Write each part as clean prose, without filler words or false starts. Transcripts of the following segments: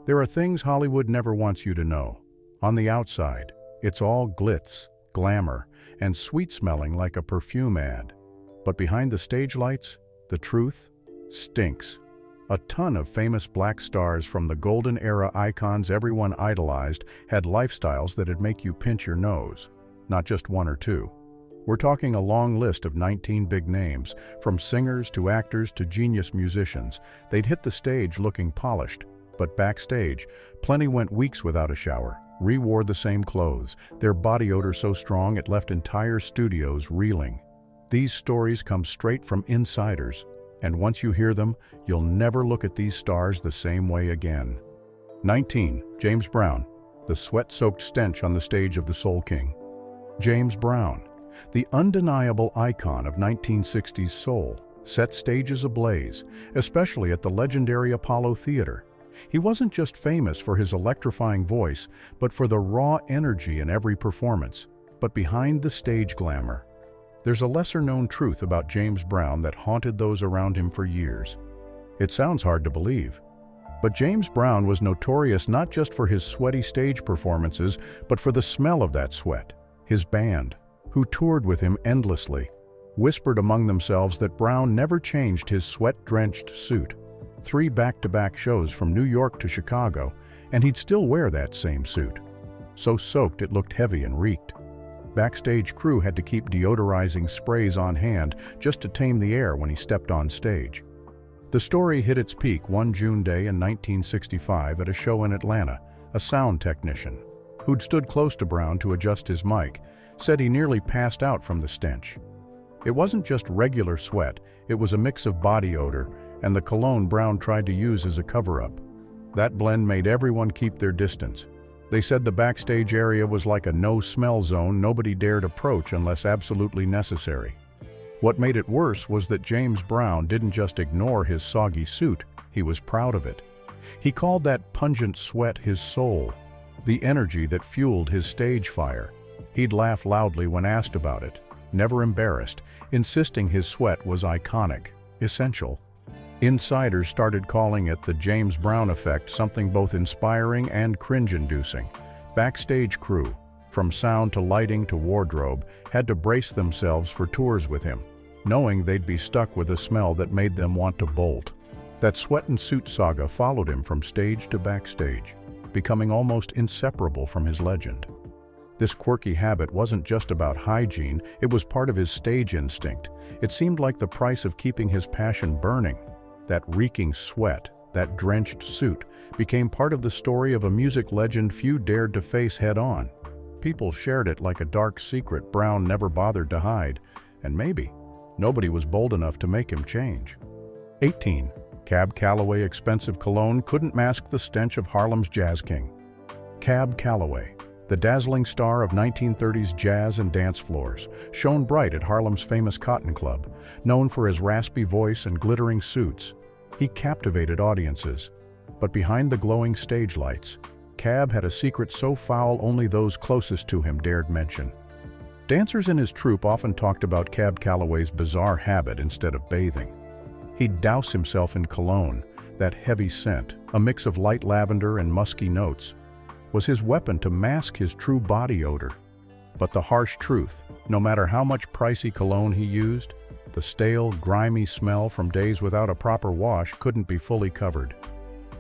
There are things Hollywood never wants you to know. On the outside, it's all glitz, glamour, and sweet-smelling like a perfume ad. But behind the stage lights, the truth stinks. A ton of famous black stars from the golden era icons everyone idolized had lifestyles that'd make you pinch your nose, not just one or two. We're talking a long list of 19 big names, from singers to actors to genius musicians. They'd hit the stage looking polished, but backstage, plenty went weeks without a shower, rewore the same clothes, their body odor so strong it left entire studios reeling. These stories come straight from insiders, and once you hear them, you'll never look at these stars the same way again. 19. James Brown, the sweat-soaked stench on the stage of the Soul King. James Brown, the undeniable icon of 1960s soul, set stages ablaze, especially at the legendary Apollo Theater. He wasn't just famous for his electrifying voice, but for the raw energy in every performance. But behind the stage glamour, there's a lesser-known truth about James Brown that haunted those around him for years. It sounds hard to believe, but James Brown was notorious not just for his sweaty stage performances, but for the smell of that sweat. His band, who toured with him endlessly, whispered among themselves that Brown never changed his sweat-drenched suit. 3 back-to-back shows from New York to Chicago, and he'd still wear that same suit. So soaked it looked heavy and reeked. Backstage crew had to keep deodorizing sprays on hand just to tame the air when he stepped on stage. The story hit its peak one June day in 1965 at a show in Atlanta. A sound technician, who'd stood close to Brown to adjust his mic, said he nearly passed out from the stench. It wasn't just regular sweat, it was a mix of body odor and the cologne Brown tried to use as a cover-up. That blend made everyone keep their distance. They said the backstage area was like a no-smell zone nobody dared approach unless absolutely necessary. What made it worse was that James Brown didn't just ignore his soggy suit, he was proud of it. He called that pungent sweat his soul, the energy that fueled his stage fire. He'd laugh loudly when asked about it, never embarrassed, insisting his sweat was iconic, essential. Insiders started calling it the James Brown effect, something both inspiring and cringe-inducing. Backstage crew, from sound to lighting to wardrobe, had to brace themselves for tours with him, knowing they'd be stuck with a smell that made them want to bolt. That sweat and suit saga followed him from stage to backstage, becoming almost inseparable from his legend. This quirky habit wasn't just about hygiene, it was part of his stage instinct. It seemed like the price of keeping his passion burning. That reeking sweat, that drenched suit, became part of the story of a music legend few dared to face head-on. People shared it like a dark secret Brown never bothered to hide, and maybe nobody was bold enough to make him change. 18. Callaway expensive cologne couldn't mask the stench of Harlem's jazz king. Callaway, the dazzling star of 1930s jazz and dance floors, shone bright at Harlem's famous Cotton Club. Known for his raspy voice and glittering suits, he captivated audiences. But behind the glowing stage lights, Cab had a secret so foul only those closest to him dared mention. Dancers in his troupe often talked about Callaway's bizarre habit instead of bathing. He'd douse himself in cologne, that heavy scent, a mix of light lavender and musky notes, was his weapon to mask his true body odor. But the harsh truth, no matter how much pricey cologne he used, the stale, grimy smell from days without a proper wash couldn't be fully covered.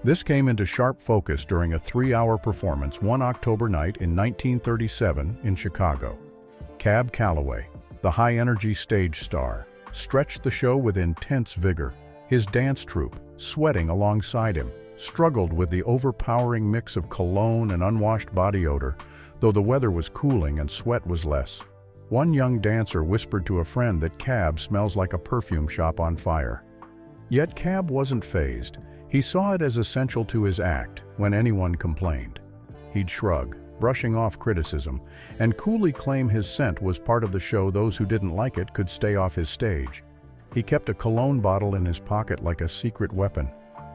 This came into sharp focus during a 3-hour performance one October night in 1937 in Chicago. Callaway, the high-energy stage star, stretched the show with intense vigor. His dance troupe, sweating alongside him, struggled with the overpowering mix of cologne and unwashed body odor, though the weather was cooling and sweat was less. One young dancer whispered to a friend that Cab smells like a perfume shop on fire. Yet Cab wasn't fazed. He saw it as essential to his act when anyone complained. He'd shrug, brushing off criticism, and coolly claim his scent was part of the show. Those who didn't like it could stay off his stage. He kept a cologne bottle in his pocket like a secret weapon,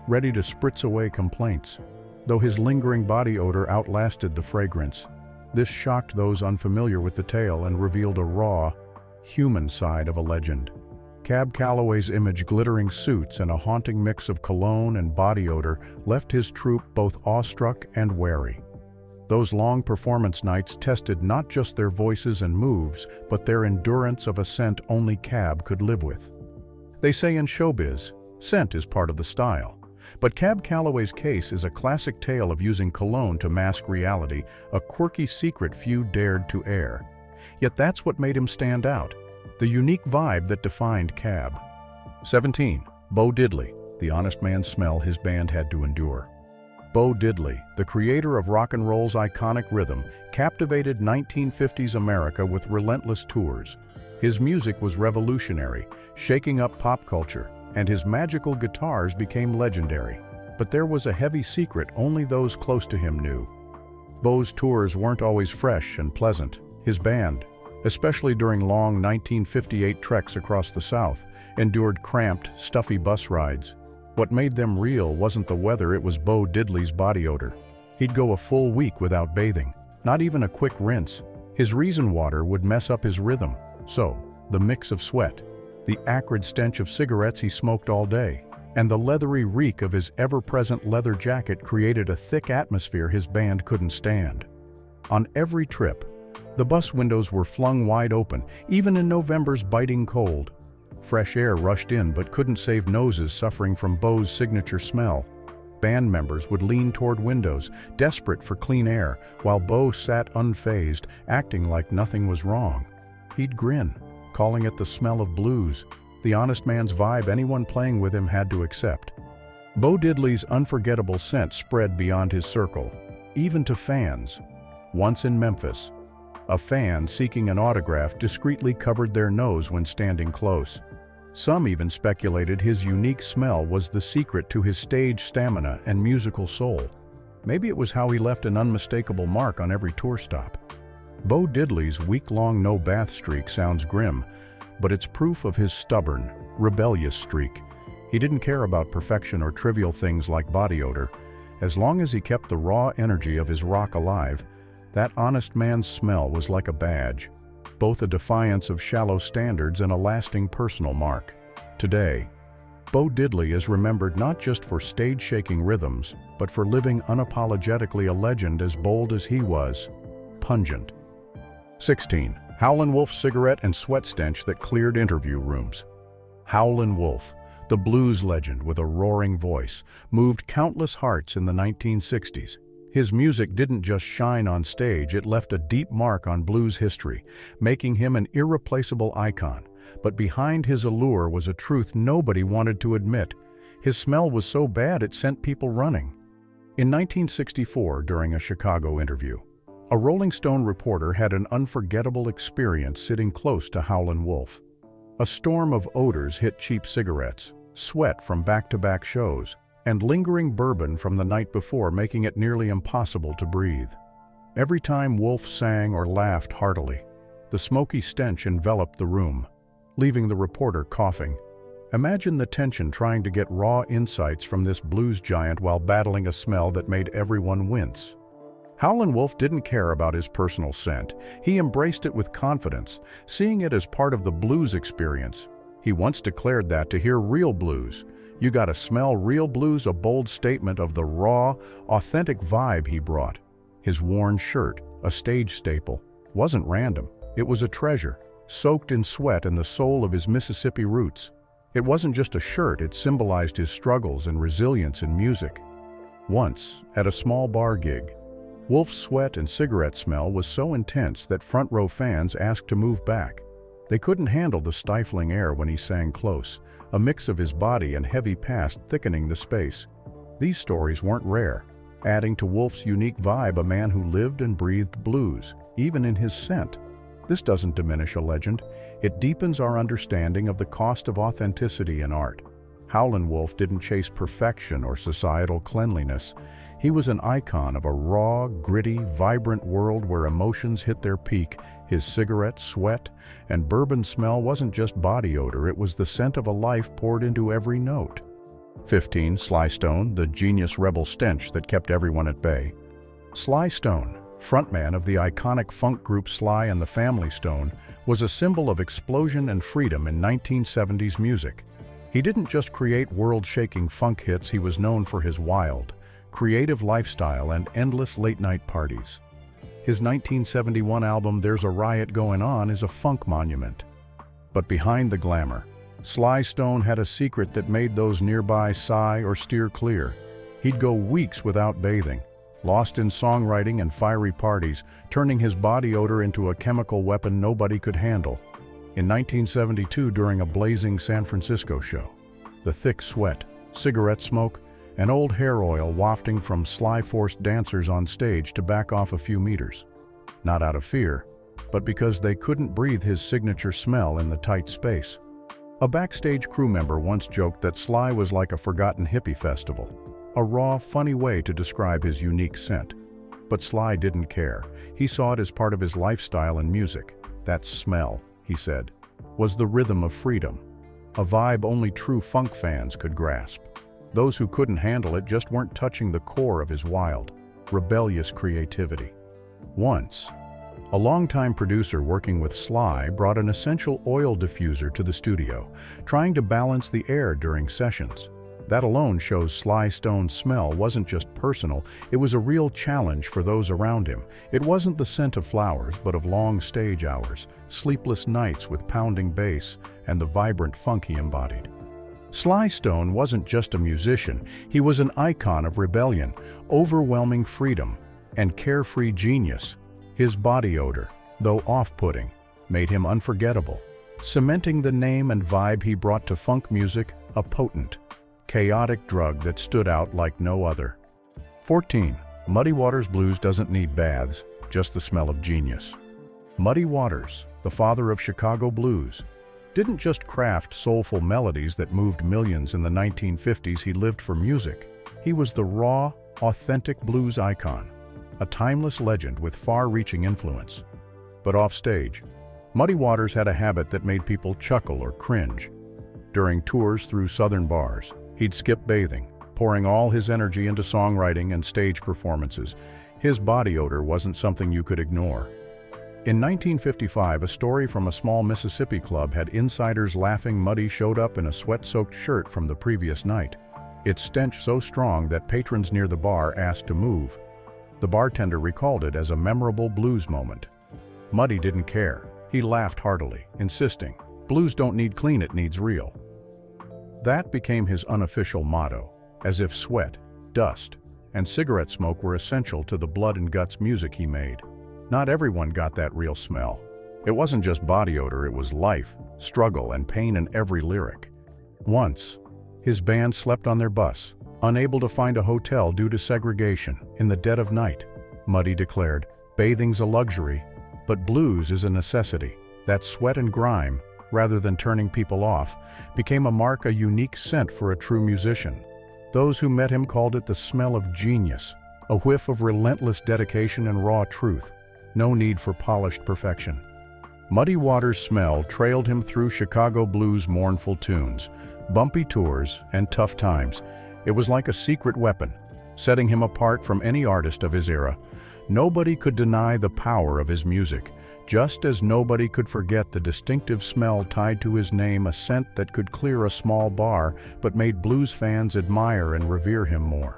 ready to spritz away complaints, though his lingering body odor outlasted the fragrance. This shocked those unfamiliar with the tale and revealed a raw, human side of a legend. Cab Calloway's image, glittering suits and a haunting mix of cologne and body odor, left his troupe both awestruck and wary. Those long performance nights tested not just their voices and moves, but their endurance of a scent only Cab could live with. They say in showbiz, scent is part of the style. But Cab Calloway's case is a classic tale of using cologne to mask reality, a quirky secret few dared to air. Yet that's what made him stand out, the unique vibe that defined Cab. 17. Bo Diddley, the honest man's smell his band had to endure. Bo Diddley, the creator of rock and roll's iconic rhythm, captivated 1950s America with relentless tours. His music was revolutionary, shaking up pop culture, and his magical guitars became legendary. But there was a heavy secret only those close to him knew. Bo's tours weren't always fresh and pleasant. His band, especially during long 1958 treks across the South, endured cramped, stuffy bus rides. What made them real wasn't the weather, it was Bo Diddley's body odor. He'd go a full week without bathing, not even a quick rinse. His reason water would mess up his rhythm. So, the mix of sweat, the acrid stench of cigarettes he smoked all day, and the leathery reek of his ever-present leather jacket created a thick atmosphere his band couldn't stand. On every trip, the bus windows were flung wide open, even in November's biting cold. Fresh air rushed in but couldn't save noses suffering from Bo's signature smell. Band members would lean toward windows, desperate for clean air, while Bo sat unfazed, acting like nothing was wrong. He'd grin, calling it the smell of blues, the honest man's vibe anyone playing with him had to accept. Bo Diddley's unforgettable scent spread beyond his circle, even to fans. Once in Memphis, a fan seeking an autograph discreetly covered their nose when standing close. Some even speculated his unique smell was the secret to his stage stamina and musical soul. Maybe it was how he left an unmistakable mark on every tour stop. Bo Diddley's week-long no-bath streak sounds grim, but it's proof of his stubborn, rebellious streak. He didn't care about perfection or trivial things like body odor. As long as he kept the raw energy of his rock alive, that honest man's smell was like a badge, both a defiance of shallow standards and a lasting personal mark. Today, Bo Diddley is remembered not just for stage-shaking rhythms, but for living unapologetically a legend as bold as he was, pungent. 16. Howlin Wolf cigarette and sweat stench that cleared interview rooms. Howlin Wolf, the blues legend with a roaring voice, moved countless hearts in the 1960s. His music didn't just shine on stage, it left a deep mark on blues history, making him an irreplaceable icon. But behind his allure was a truth nobody wanted to admit. His smell was so bad it sent people running. In 1964, during a Chicago interview, a Rolling Stone reporter had an unforgettable experience sitting close to Howlin Wolf. A storm of odors hit: cheap cigarettes, sweat from back-to-back shows, and lingering bourbon from the night before, making it nearly impossible to breathe. Every time Wolf sang or laughed heartily, the smoky stench enveloped the room, leaving the reporter coughing. Imagine the tension trying to get raw insights from this blues giant while battling a smell that made everyone wince. Howlin Wolf didn't care about his personal scent. He embraced it with confidence, seeing it as part of the blues experience. He once declared that to hear real blues, you gotta smell real blues, a bold statement of the raw, authentic vibe he brought. His worn shirt, a stage staple, wasn't random. It was a treasure, soaked in sweat and the soul of his Mississippi roots. It wasn't just a shirt, it symbolized his struggles and resilience in music. Once, at a small bar gig, Wolf's sweat and cigarette smell was so intense that front-row fans asked to move back. They couldn't handle the stifling air when he sang close, a mix of his body and heavy past thickening the space. These stories weren't rare, adding to Wolf's unique vibe, a man who lived and breathed blues, even in his scent. This doesn't diminish a legend, it deepens our understanding of the cost of authenticity in art. Howlin Wolf didn't chase perfection or societal cleanliness. He was an icon of a raw, gritty, vibrant world where emotions hit their peak. His cigarette, sweat, and bourbon smell wasn't just body odor, it was the scent of a life poured into every note. 15. Sly Stone, the genius rebel stench that kept everyone at bay. Sly Stone, frontman of the iconic funk group Sly and the Family Stone, was a symbol of explosion and freedom in 1970s music. He didn't just create world-shaking funk hits, he was known for his wild, creative lifestyle and endless late-night parties. His 1971 album There's a Riot Going On is a funk monument. But behind the glamour, Sly Stone had a secret that made those nearby sigh or steer clear. He'd go weeks without bathing, lost in songwriting and fiery parties, turning his body odor into a chemical weapon nobody could handle. In 1972, during a blazing San Francisco show, the thick sweat, cigarette smoke, and old hair oil wafting from Sly forced dancers on stage to back off a few meters. Not out of fear, but because they couldn't breathe his signature smell in the tight space. A backstage crew member once joked that Sly was like a forgotten hippie festival, a raw, funny way to describe his unique scent. But Sly didn't care. He saw it as part of his lifestyle and music. That smell, he said, was the rhythm of freedom, a vibe only true funk fans could grasp. Those who couldn't handle it just weren't touching the core of his wild, rebellious creativity. Once, a longtime producer working with Sly brought an essential oil diffuser to the studio, trying to balance the air during sessions. That alone shows Sly Stone's smell wasn't just personal, it was a real challenge for those around him. It wasn't the scent of flowers, but of long stage hours, sleepless nights with pounding bass, and the vibrant funk he embodied. Sly Stone wasn't just a musician, he was an icon of rebellion, overwhelming freedom, and carefree genius. His body odor, though off-putting, made him unforgettable, cementing the name and vibe he brought to funk music, a potent, chaotic drug that stood out like no other. 14. Muddy Waters Blues doesn't need baths, just the smell of genius. Muddy Waters, the father of Chicago blues, didn't just craft soulful melodies that moved millions in the 1950s, he lived for music. He was the raw, authentic blues icon, a timeless legend with far-reaching influence. But offstage, Muddy Waters had a habit that made people chuckle or cringe. During tours through southern bars, he'd skip bathing, pouring all his energy into songwriting and stage performances. His body odor wasn't something you could ignore. In 1955, a story from a small Mississippi club had insiders laughing Muddy showed up in a sweat-soaked shirt from the previous night. Its stench so strong that patrons near the bar asked to move. The bartender recalled it as a memorable blues moment. Muddy didn't care. He laughed heartily, insisting, "Blues don't need clean, it needs real." That became his unofficial motto, as if sweat, dust, and cigarette smoke were essential to the blood and guts music he made. Not everyone got that real smell. It wasn't just body odor, it was life, struggle, and pain in every lyric. Once, his band slept on their bus, unable to find a hotel due to segregation, in the dead of night. Muddy declared, "Bathing's a luxury, but blues is a necessity." That sweat and grime, rather than turning people off, became a mark, a unique scent for a true musician. Those who met him called it the smell of genius, a whiff of relentless dedication and raw truth. No need for polished perfection. Muddy Waters' smell trailed him through Chicago blues' mournful tunes, bumpy tours, and tough times. It was like a secret weapon, setting him apart from any artist of his era. Nobody could deny the power of his music, just as nobody could forget the distinctive smell tied to his name, a scent that could clear a small bar but made blues fans admire and revere him more.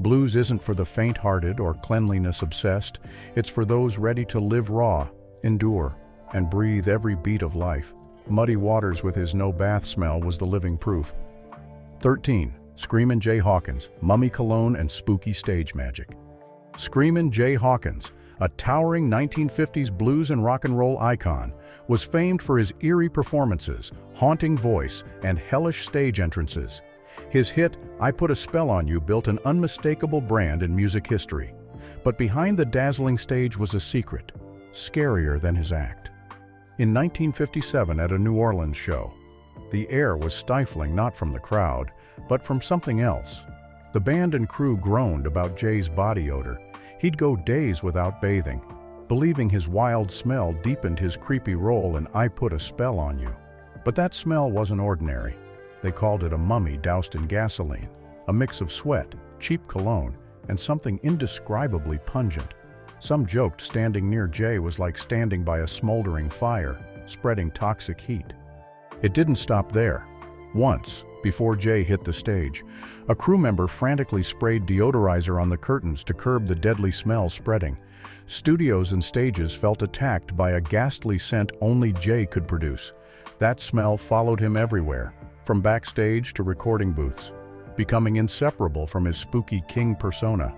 Blues isn't for the faint-hearted or cleanliness-obsessed. It's for those ready to live raw, endure, and breathe every beat of life. Muddy Waters with his no-bath smell was the living proof. 13. Screamin' Jay Hawkins, Mummy Cologne and Spooky Stage Magic. Screamin' Jay Hawkins, a towering 1950s blues and rock and roll icon, was famed for his eerie performances, haunting voice, and hellish stage entrances. His hit, "I Put a Spell on You," built an unmistakable brand in music history. But behind the dazzling stage was a secret, scarier than his act. In 1957, at a New Orleans show, the air was stifling not from the crowd, but from something else. The band and crew groaned about Jay's body odor. He'd go days without bathing, believing his wild smell deepened his creepy role in "I Put a Spell on You." But that smell wasn't ordinary. They called it a mummy doused in gasoline, a mix of sweat, cheap cologne, and something indescribably pungent. Some joked standing near Jay was like standing by a smoldering fire, spreading toxic heat. It didn't stop there. Once, before Jay hit the stage, a crew member frantically sprayed deodorizer on the curtains to curb the deadly smell spreading. Studios and stages felt attacked by a ghastly scent only Jay could produce. That smell followed him everywhere, from backstage to recording booths, becoming inseparable from his spooky king persona.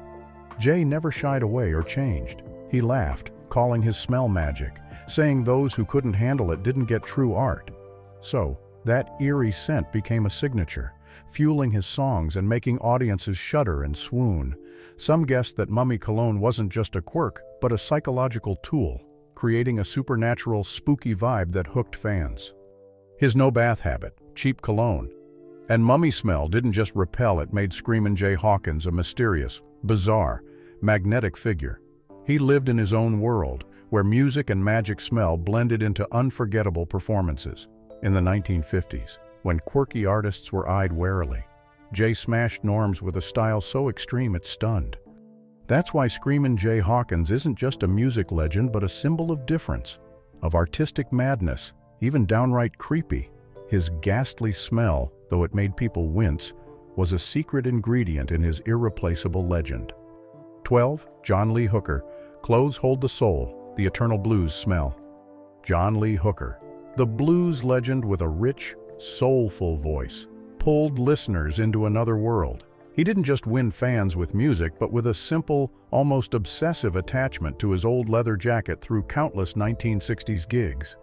Jay never shied away or changed. He laughed, calling his smell magic, saying those who couldn't handle it didn't get true art. So, that eerie scent became a signature, fueling his songs and making audiences shudder and swoon. Some guessed that mummy cologne wasn't just a quirk, but a psychological tool, creating a supernatural, spooky vibe that hooked fans. His no-bath habit, cheap cologne, and mummy smell didn't just repel, it made Screamin' Jay Hawkins a mysterious, bizarre, magnetic figure. He lived in his own world, where music and magic smell blended into unforgettable performances. In the 1950s, when quirky artists were eyed warily, Jay smashed norms with a style so extreme it stunned. That's why Screamin' Jay Hawkins isn't just a music legend but a symbol of difference, of artistic madness, even downright creepy. His ghastly smell, though it made people wince, was a secret ingredient in his irreplaceable legend. 12. John Lee Hooker. Clothes hold the soul, the eternal blues smell. John Lee Hooker, the blues legend with a rich, soulful voice, pulled listeners into another world. He didn't just win fans with music, but with a simple, almost obsessive attachment to his old leather jacket through countless 1960s gigs.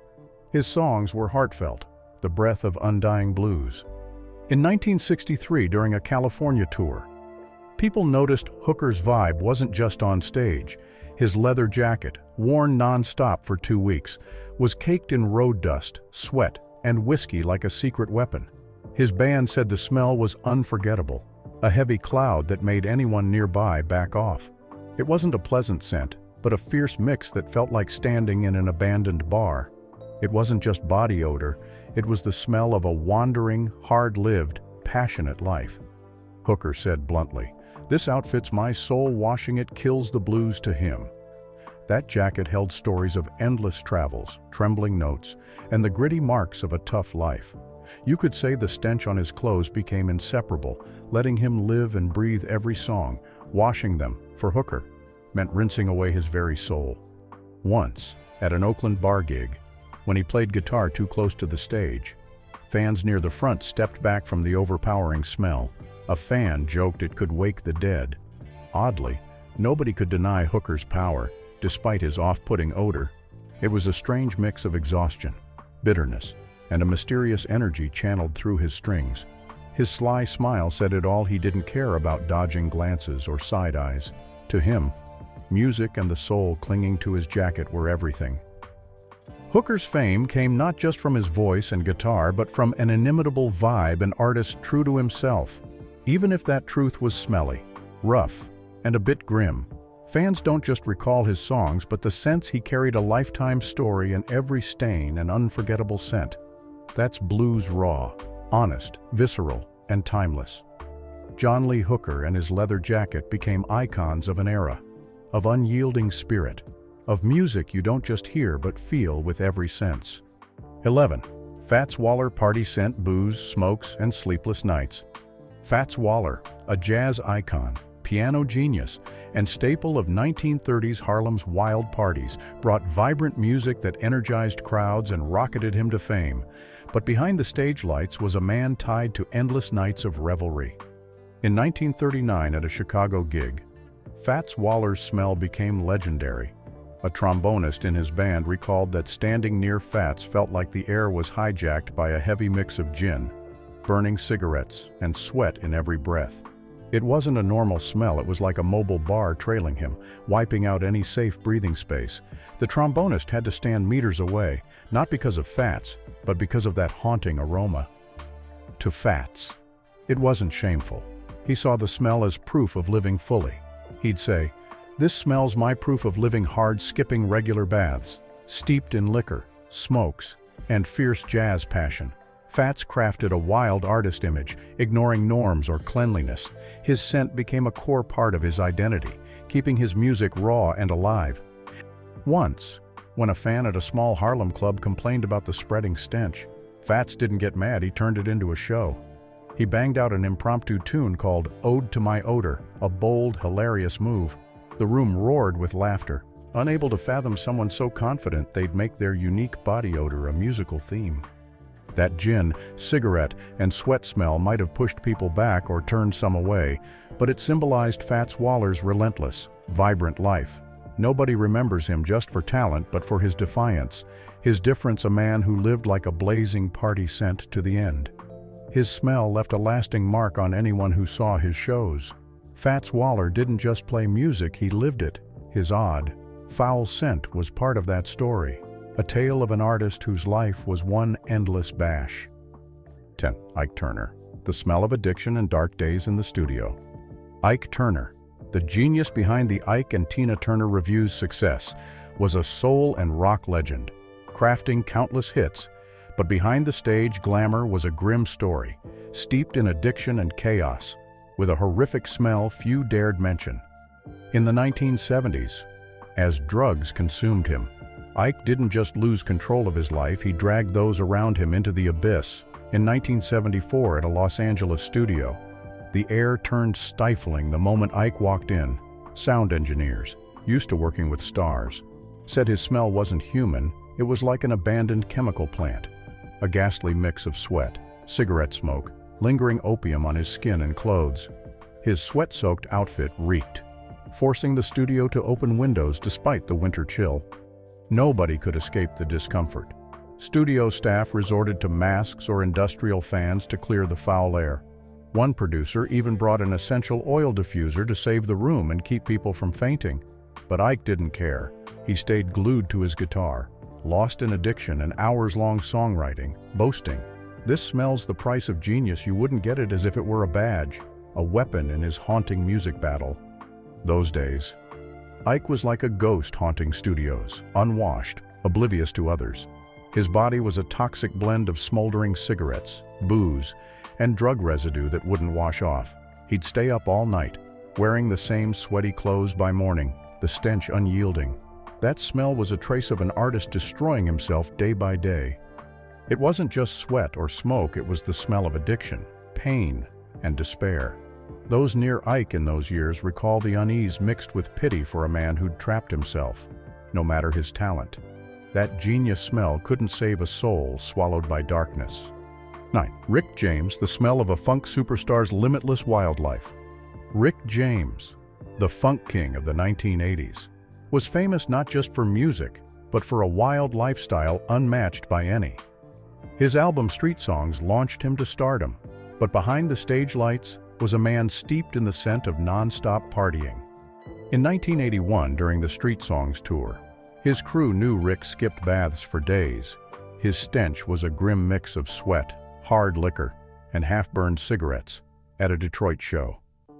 His songs were heartfelt, the breath of undying blues. In 1963, during a California tour, people noticed Hooker's vibe wasn't just on stage. His leather jacket, worn non-stop for 2 weeks, was caked in road dust, sweat, and whiskey like a secret weapon. His band said the smell was unforgettable, a heavy cloud that made anyone nearby back off. It wasn't a pleasant scent, but a fierce mix that felt like standing in an abandoned bar. It wasn't just body odor, it was the smell of a wandering, hard-lived, passionate life. Hooker said bluntly, "This outfit's my soul, washing it kills the blues to him." That jacket held stories of endless travels, trembling notes, and the gritty marks of a tough life. You could say the stench on his clothes became inseparable, letting him live and breathe every song. Washing them, for Hooker, meant rinsing away his very soul. Once, at an Oakland bar gig, when he played guitar too close to the stage, fans near the front stepped back from the overpowering smell. A fan joked it could wake the dead. Oddly, nobody could deny Hooker's power, despite his off-putting odor. It was a strange mix of exhaustion, bitterness, and a mysterious energy channeled through his strings. His sly smile said it all. He didn't care about dodging glances or side eyes. To him, music and the soul clinging to his jacket were everything. Hooker's fame came not just from his voice and guitar, but from an inimitable vibe, an artist true to himself. Even if that truth was smelly, rough, and a bit grim, fans don't just recall his songs, but the sense he carried a lifetime story in every stain and unforgettable scent. That's blues raw, honest, visceral, and timeless. John Lee Hooker and his leather jacket became icons of an era, of unyielding spirit, of music you don't just hear but feel with every sense. 11. Fats Waller party scent, booze, smokes, and sleepless nights. Fats Waller, a jazz icon, piano genius, and staple of 1930s Harlem's wild parties, brought vibrant music that energized crowds and rocketed him to fame. But behind the stage lights was a man tied to endless nights of revelry. In 1939, at a Chicago gig, Fats Waller's smell became legendary. A trombonist in his band recalled that standing near Fats felt like the air was hijacked by a heavy mix of gin, burning cigarettes, and sweat in every breath. It wasn't a normal smell, it was like a mobile bar trailing him, wiping out any safe breathing space. The trombonist had to stand meters away, not because of Fats, but because of that haunting aroma. To Fats, it wasn't shameful. He saw the smell as proof of living fully. He'd say, "This smells my proof of living hard, skipping regular baths, steeped in liquor, smokes, and fierce jazz passion." Fats crafted a wild artist image, ignoring norms or cleanliness. His scent became a core part of his identity, keeping his music raw and alive. Once, when a fan at a small Harlem club complained about the spreading stench, Fats didn't get mad, he turned it into a show. He banged out an impromptu tune called "Ode to My Odor," a bold, hilarious move. The room roared with laughter, unable to fathom someone so confident they'd make their unique body odor a musical theme. That gin, cigarette, and sweat smell might have pushed people back or turned some away, but it symbolized Fats Waller's relentless, vibrant life. Nobody remembers him just for talent, but for his defiance, his difference, a man who lived like a blazing party scent to the end. His smell left a lasting mark on anyone who saw his shows. Fats Waller didn't just play music, he lived it. His odd, foul scent was part of that story, a tale of an artist whose life was one endless bash. 10. Ike Turner. The smell of addiction and dark days in the studio. Ike Turner, the genius behind the Ike and Tina Turner Revue's success, was a soul and rock legend, crafting countless hits. But behind the stage, glamour was a grim story, steeped in addiction and chaos, with a horrific smell few dared mention. In the 1970s, as drugs consumed him, Ike didn't just lose control of his life, he dragged those around him into the abyss. In 1974, at a Los Angeles studio, the air turned stifling the moment Ike walked in. Sound engineers, used to working with stars, said his smell wasn't human, it was like an abandoned chemical plant. A ghastly mix of sweat, cigarette smoke, lingering opium on his skin and clothes. His sweat-soaked outfit reeked, forcing the studio to open windows despite the winter chill. Nobody could escape the discomfort. Studio staff resorted to masks or industrial fans to clear the foul air. One producer even brought an essential oil diffuser to save the room and keep people from fainting. But Ike didn't care. He stayed glued to his guitar, lost in addiction and hours-long songwriting, boasting, "This smells the price of genius, you wouldn't get it," as if it were a badge, a weapon in his haunting music battle. Those days, Ike was like a ghost haunting studios, unwashed, oblivious to others. His body was a toxic blend of smoldering cigarettes, booze, and drug residue that wouldn't wash off. He'd stay up all night, wearing the same sweaty clothes by morning, the stench unyielding. That smell was a trace of an artist destroying himself day by day. It wasn't just sweat or smoke, it was the smell of addiction, pain, and despair. Those near Ike in those years recall the unease mixed with pity for a man who'd trapped himself, no matter his talent. That genius smell couldn't save a soul swallowed by darkness. 9. Rick James, the smell of a funk superstar's limitless wildlife. Rick James, the funk king of the 1980s, was famous not just for music, but for a wild lifestyle unmatched by any. His album Street Songs launched him to stardom, but behind the stage lights was a man steeped in the scent of non-stop partying. In 1981, during the Street Songs tour, his crew knew Rick skipped baths for days. His stench was a grim mix of sweat, hard liquor, and half-burned cigarettes at a Detroit show.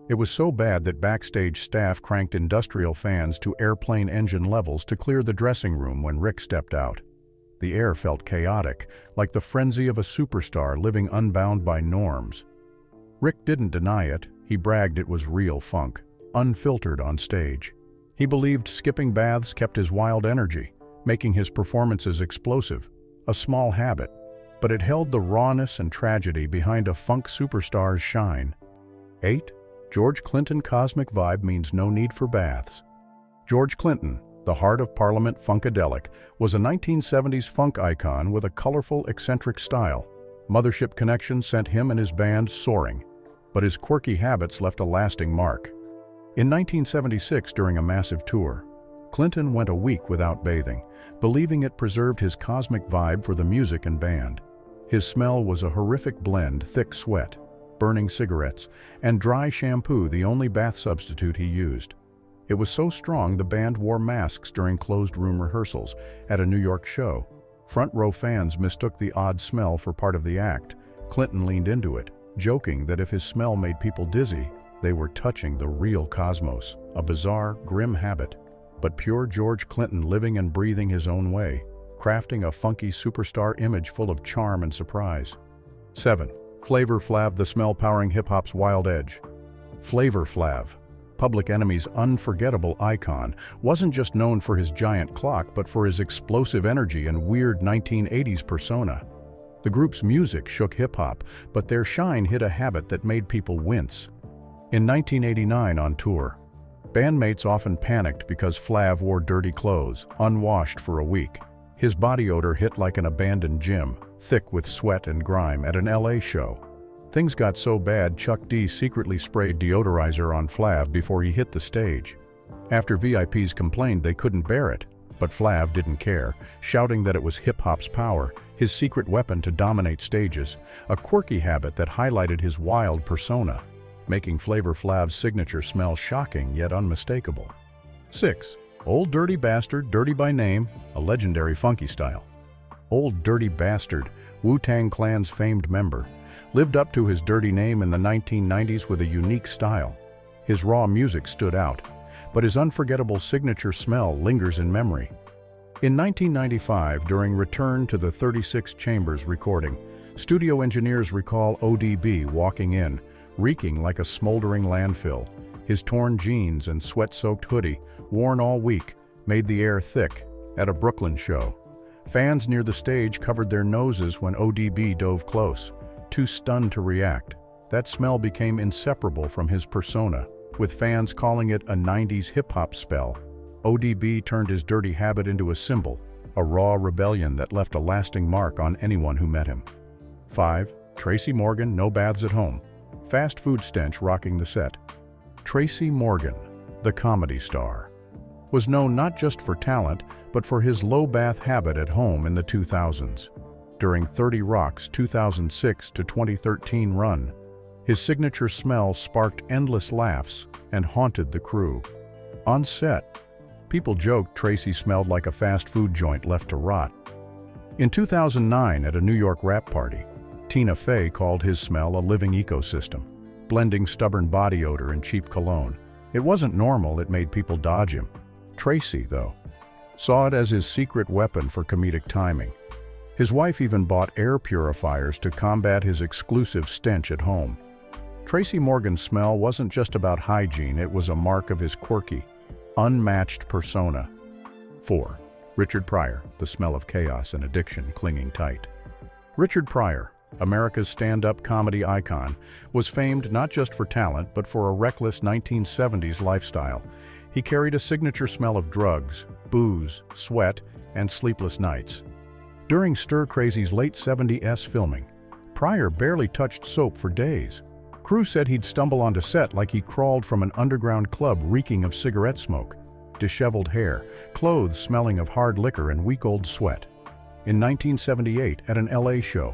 It was so bad that backstage staff cranked industrial fans to airplane engine levels to clear the dressing room when Rick stepped out. The air felt chaotic, like the frenzy of a superstar living unbound by norms. Rick didn't deny it, he bragged it was real funk, unfiltered on stage. He believed skipping baths kept his wild energy, making his performances explosive, a small habit, but it held the rawness and tragedy behind a funk superstar's shine. 8. George Clinton cosmic vibe means no need for baths. George Clinton, the heart of Parliament funkadelic, was a 1970s funk icon with a colorful, eccentric style. Mothership Connection sent him and his band soaring, but his quirky habits left a lasting mark. In 1976, during a massive tour, Clinton went a week without bathing, believing it preserved his cosmic vibe for the music and band. His smell was a horrific blend: thick sweat, burning cigarettes, and dry shampoo, the only bath substitute he used. It was so strong the band wore masks during closed-room rehearsals. At a New York show, front-row fans mistook the odd smell for part of the act. Clinton leaned into it, joking that if his smell made people dizzy, they were touching the real cosmos, a bizarre, grim habit, but pure George Clinton living and breathing his own way, crafting a funky superstar image full of charm and surprise. 7. Flavor Flav, the smell powering hip-hop's wild edge. Flavor Flav, Public Enemy's unforgettable icon, wasn't just known for his giant clock but for his explosive energy and weird 1980s persona. The group's music shook hip-hop, but their shine hid a habit that made people wince. In 1989 on tour, bandmates often panicked because Flav wore dirty clothes, unwashed for a week. His body odor hit like an abandoned gym, thick with sweat and grime at an LA show. Things got so bad Chuck D secretly sprayed deodorizer on Flav before he hit the stage. After VIPs complained they couldn't bear it, but Flav didn't care, shouting that it was hip-hop's power, his secret weapon to dominate stages, a quirky habit that highlighted his wild persona, making Flavor Flav's signature smell shocking yet unmistakable. 6. Old Dirty Bastard, Dirty by Name, a legendary funky style. Old Dirty Bastard, Wu-Tang Clan's famed member, lived up to his dirty name in the 1990s with a unique style. His raw music stood out, but his unforgettable signature smell lingers in memory. In 1995, during Return to the 36 Chambers recording, studio engineers recall ODB walking in, reeking like a smoldering landfill. His torn jeans and sweat-soaked hoodie, worn all week, made the air thick at a Brooklyn show. Fans near the stage covered their noses when ODB dove close, too stunned to react. That smell became inseparable from his persona, with fans calling it a 90s hip-hop spell. ODB turned his dirty habit into a symbol, a raw rebellion that left a lasting mark on anyone who met him. 5. Tracy Morgan, No Baths at Home. Fast food stench rocking the set. Tracy Morgan, the comedy star, was known not just for talent, but for his low-bath habit at home in the 2000s. During 30 Rock's 2006 to 2013 run, his signature smell sparked endless laughs and haunted the crew. On set, people joked Tracy smelled like a fast food joint left to rot. In 2009 at a New York rap party, Tina Fey called his smell a living ecosystem, blending stubborn body odor and cheap cologne. It wasn't normal, it made people dodge him. Tracy, though, saw it as his secret weapon for comedic timing. His wife even bought air purifiers to combat his exclusive stench at home. Tracy Morgan's smell wasn't just about hygiene, it was a mark of his quirky, unmatched persona. 4. Richard Pryor, the smell of chaos and addiction clinging tight. Richard Pryor, America's stand-up comedy icon, was famed not just for talent but for a reckless 1970s lifestyle. He carried a signature smell of drugs, booze, sweat, and sleepless nights. During Stir Crazy's late 70s filming, Pryor barely touched soap for days. Crew said he'd stumble onto set like he crawled from an underground club reeking of cigarette smoke, disheveled hair, clothes smelling of hard liquor and week-old sweat. In 1978, at an LA show,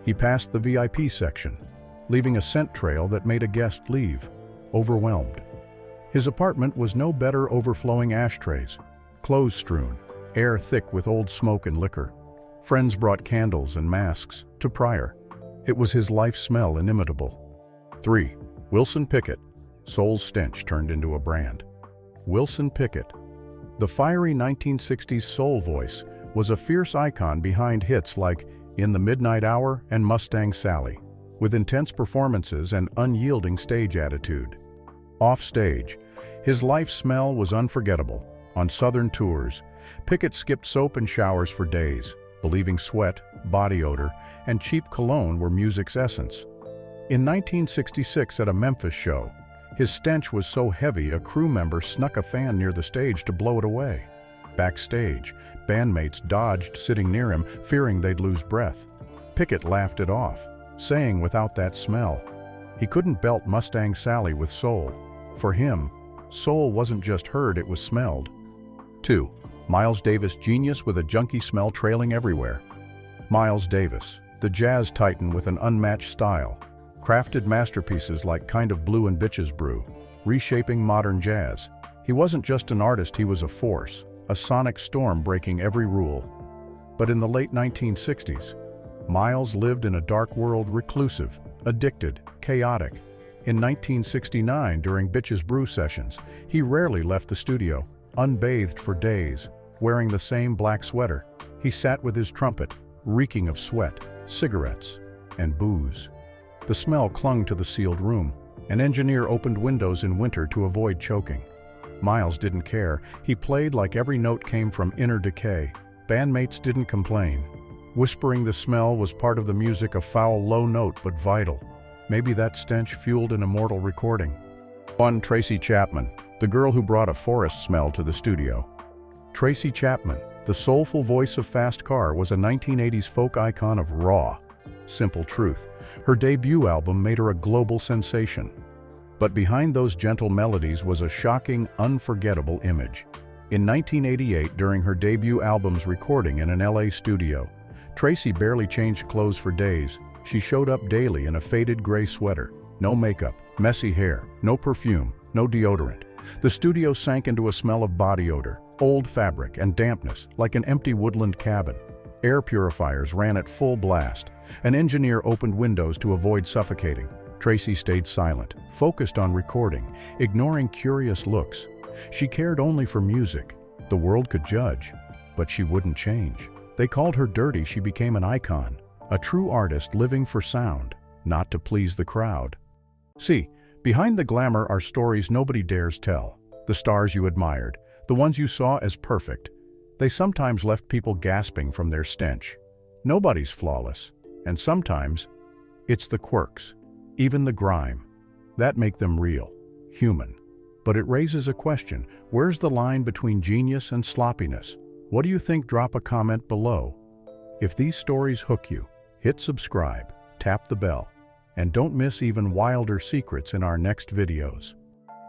he passed the VIP section, leaving a scent trail that made a guest leave, overwhelmed. His apartment was no better, overflowing ashtrays, clothes strewn, air thick with old smoke and liquor. Friends brought candles and masks. To Pryor, it was his life smell inimitable. 3. Wilson Pickett, soul stench turned into a brand. Wilson Pickett, the fiery 1960s soul voice, was a fierce icon behind hits like In the Midnight Hour and Mustang Sally, with intense performances and unyielding stage attitude. Off stage, his life smell was unforgettable. On Southern tours, Pickett skipped soap and showers for days, believing sweat, body odor, and cheap cologne were music's essence. In 1966 at a Memphis show, his stench was so heavy a crew member snuck a fan near the stage to blow it away. Backstage, bandmates dodged sitting near him, fearing they'd lose breath. Pickett laughed it off, saying without that smell, he couldn't belt Mustang Sally with soul. For him, soul wasn't just heard, it was smelled. 2. Miles Davis, genius with a junky smell trailing everywhere. Miles Davis, the jazz titan with an unmatched style, crafted masterpieces like Kind of Blue and Bitches Brew, reshaping modern jazz. He wasn't just an artist, he was a force, a sonic storm breaking every rule. But in the late 1960s, Miles lived in a dark world, reclusive, addicted, chaotic. In 1969, during Bitches Brew sessions, he rarely left the studio, unbathed for days, wearing the same black sweater. He sat with his trumpet, reeking of sweat, cigarettes, and booze. The smell clung to the sealed room. An engineer opened windows in winter to avoid choking. Miles didn't care. He played like every note came from inner decay. Bandmates didn't complain. Whispering the smell was part of the music, a foul low note but vital. Maybe that stench fueled an immortal recording. 1. Tracy Chapman, the girl who brought a forest smell to the studio. Tracy Chapman, the soulful voice of Fast Car, was a 1980s folk icon of raw, simple truth. Her debut album made her a global sensation. But behind those gentle melodies was a shocking, unforgettable image. In 1988, during her debut album's recording in an LA studio, Tracy barely changed clothes for days. She showed up daily in a faded gray sweater. No makeup, messy hair, no perfume, no deodorant. The studio sank into a smell of body odor, old fabric, and dampness, like an empty woodland cabin. Air purifiers ran at full blast. An engineer opened windows to avoid suffocating. Tracy stayed silent, focused on recording, ignoring curious looks. She cared only for music. The world could judge, but she wouldn't change. They called her dirty. She became an icon, a true artist living for sound, not to please the crowd. See, behind the glamour are stories nobody dares tell. The stars you admired, the ones you saw as perfect. They sometimes left people gasping from their stench. Nobody's flawless, and sometimes it's the quirks, even the grime, that make them real, human. But it raises a question: where's the line between genius and sloppiness? What do you think? Drop a comment below. If these stories hook you, hit subscribe, tap the bell, and don't miss even wilder secrets in our next videos.